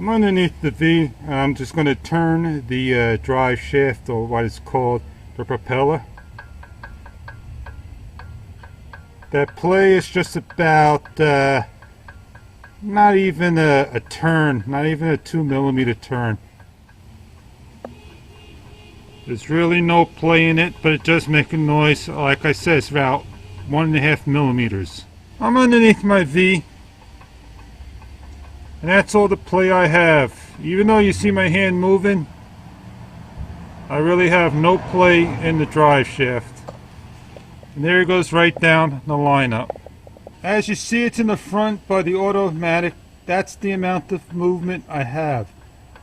I'm underneath the V. I'm just going to turn the drive shaft, or what is called the propeller. That play is just about not even a turn, not even a 2mm turn. There's really no play in it, but it does make a noise. Like I said, it's about 1.5mm. I'm underneath my V, and that's all the play I have. Even though you see my hand moving, I really have no play in the drive shaft. And there it goes right down the lineup. As you see, it's in the front by the automatic. That's the amount of movement I have.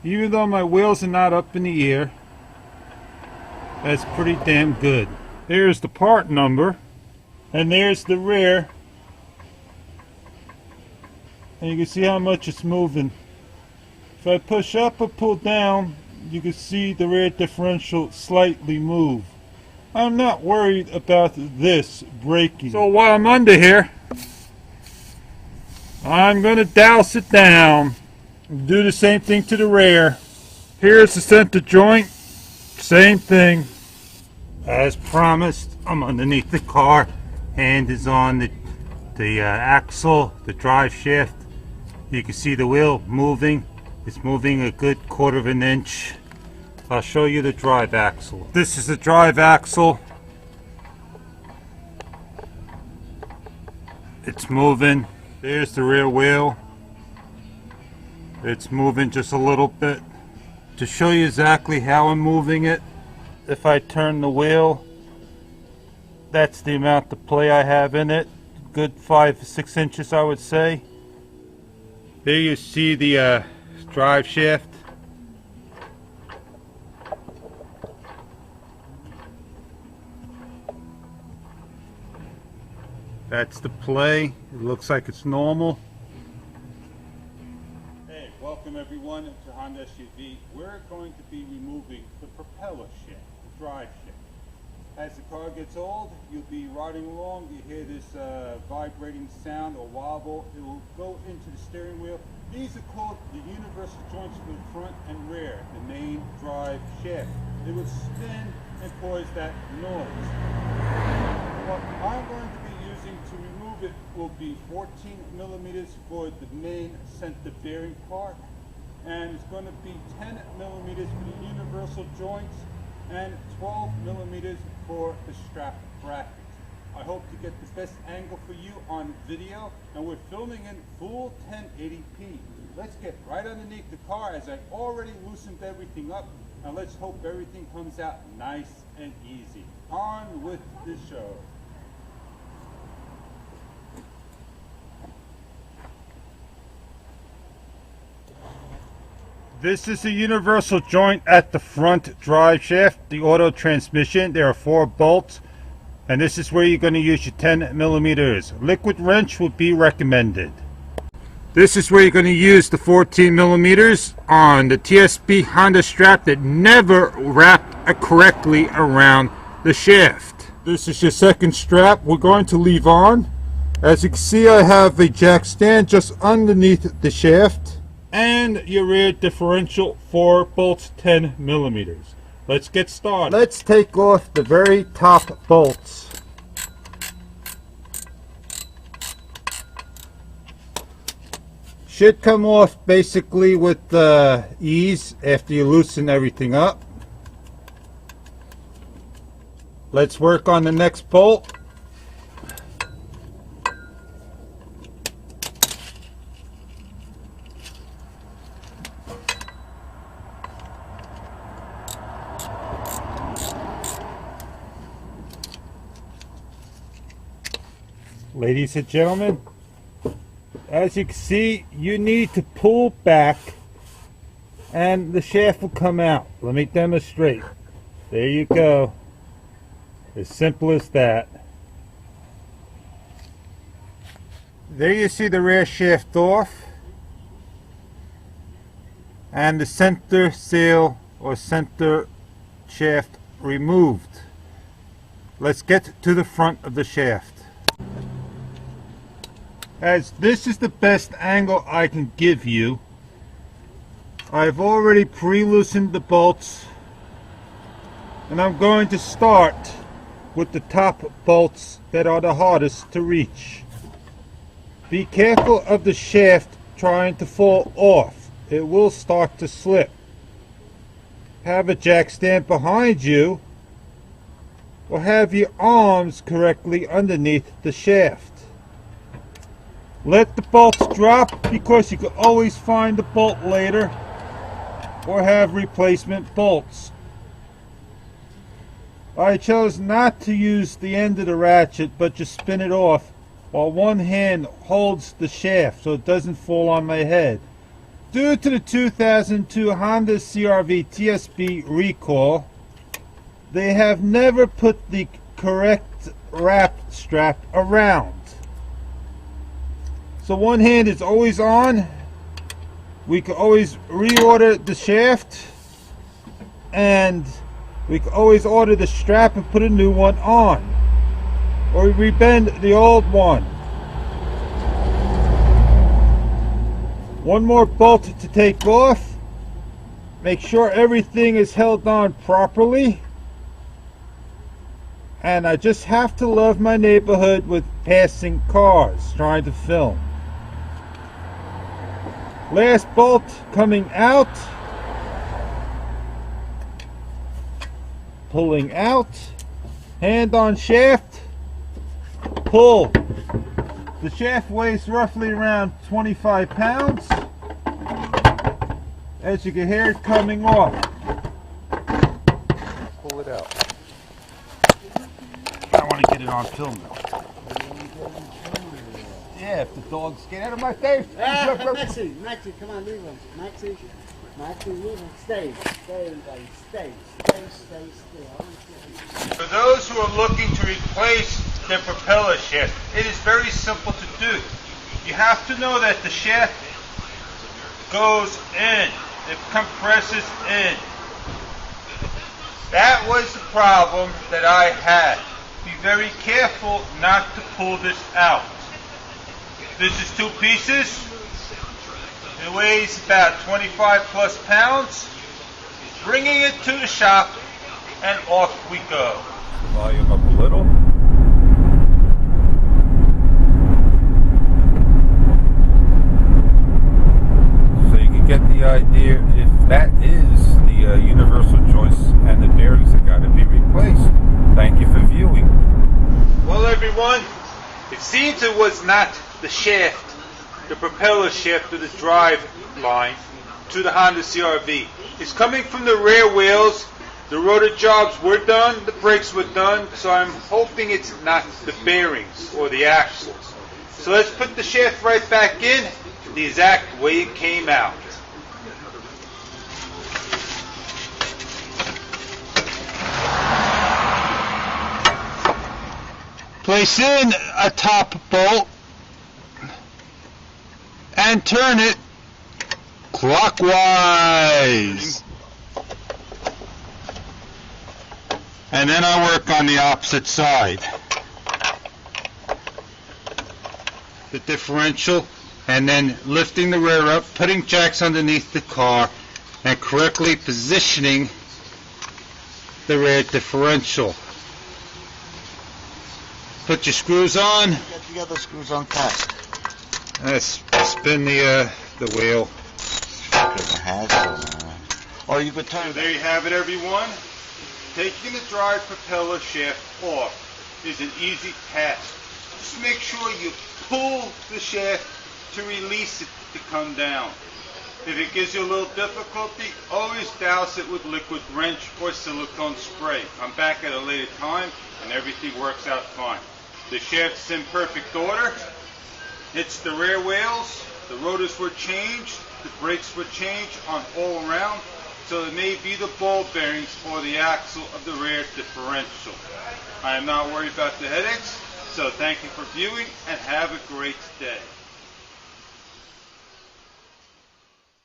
Even though my wheels are not up in the air, that's pretty damn good. There's the part number, and there's the rear. And you can see how much it's moving. If I push up or pull down, you can see the rear differential slightly move. I'm not worried about this braking. So while I'm under here, I'm going to douse it down. Do the same thing to the rear. Here's the center joint. Same thing. As promised, I'm underneath the car. Hand is on the axle, the drive shaft. You can see the wheel moving. It's moving a good 1/4 inch. I'll show you the drive axle. This is the drive axle. It's moving. There's the rear wheel. It's moving just a little bit. To show you exactly how I'm moving it, if I turn the wheel, that's the amount of play I have in it. Good 5 to 6 inches, I would say. There you see the drive shaft. That's the play. It looks like it's normal. Hey, welcome everyone to Honda SUV. We're going to be removing the propeller shaft, the drive shaft. As the car gets old, you'll be riding along, you hear this vibrating sound or wobble. It will go into the steering wheel. These are called the universal joints for the front and rear, the main drive shaft. It will spin and cause that noise. What I'm going to be using to remove it will be 14mm for the main center bearing part, and it's going to be 10mm for the universal joints and 12mm for the strap brackets. I hope to get the best angle for you on video, and we're filming in full 1080p. Let's get right underneath the car, as I already loosened everything up, and let's hope everything comes out nice and easy. On with the show. This is the universal joint at the front drive shaft, the auto transmission. There are 4 bolts, and this is where you're going to use your 10mm. Liquid wrench would be recommended. This is where you're going to use the 14mm on the TSB Honda strap that never wrapped correctly around the shaft. This is your second strap we're going to leave on. As you can see, I have a jack stand just underneath the shaft, and your rear differential, 4 bolts, 10mm. Let's get started. Let's take off the very top bolts. Should come off basically with ease after you loosen everything up. Let's work on the next bolt. Ladies and gentlemen, as you can see, you need to pull back and the shaft will come out. Let me demonstrate. There you go. As simple as that. There you see the rear shaft off and the center seal or center shaft removed. Let's get to the front of the shaft. As this is the best angle I can give you, I've already pre-loosened the bolts, and I'm going to start with the top bolts that are the hardest to reach. Be careful of the shaft trying to fall off. It will start to slip. Have a jack stand behind you, or have your arms correctly underneath the shaft. Let the bolts drop, because you can always find the bolt later or have replacement bolts. I chose not to use the end of the ratchet, but just spin it off while one hand holds the shaft so it doesn't fall on my head. Due to the 2002 Honda CR-V TSB recall, they have never put the correct wrap strap around. So one hand is always on. We can always reorder the shaft, and we can always order the strap and put a new one on, or we rebend the old one. One more bolt to take off. Make sure everything is held on properly. And I just have to love my neighborhood with passing cars trying to film. Last bolt coming out. Pulling out. Hand on shaft. Pull. The shaft weighs roughly around 25 pounds. As you can hear it coming off. Pull it out. I want to get it on film though. Yeah, if the dogs get out of my face. Maxie, come on, leave him. Maxie, leave him. Stay, everybody. Stay still. For those who are looking to replace their propeller shaft, it is very simple to do. You have to know that the shaft goes in. It compresses in. That was the problem that I had. Be very careful not to pull this out. This is 2 pieces. It weighs about 25 plus pounds. Bringing it to the shop, and off we go. Volume up a little. So you can get the idea if that is the universal joist and the bearings that got to be replaced. Thank you for viewing. Well, everyone, it seems it was not the shaft, the propeller shaft of the drive line to the Honda CR-V. It's coming from the rear wheels. The rotor jobs were done, the brakes were done, so I'm hoping it's not the bearings or the axles. So let's put the shaft right back in the exact way it came out. Place in a top bolt and turn it clockwise. And then I work on the opposite side. The differential, and then lifting the rear up, putting jacks underneath the car, and correctly positioning the rear differential. Put your screws on. Get the other screws on fast. Spin the wheel. Or you could turn. So there you have it, everyone. Taking the drive propeller shaft off is an easy task. Just make sure you pull the shaft to release it to come down. If it gives you a little difficulty, always douse it with liquid wrench or silicone spray. Come back at a later time and everything works out fine. The shaft's in perfect order. It's the rear wheels. The rotors were changed. The brakes were changed on all around. So it may be the ball bearings or the axle of the rear differential. I am not worried about the headaches. So thank you for viewing and have a great day.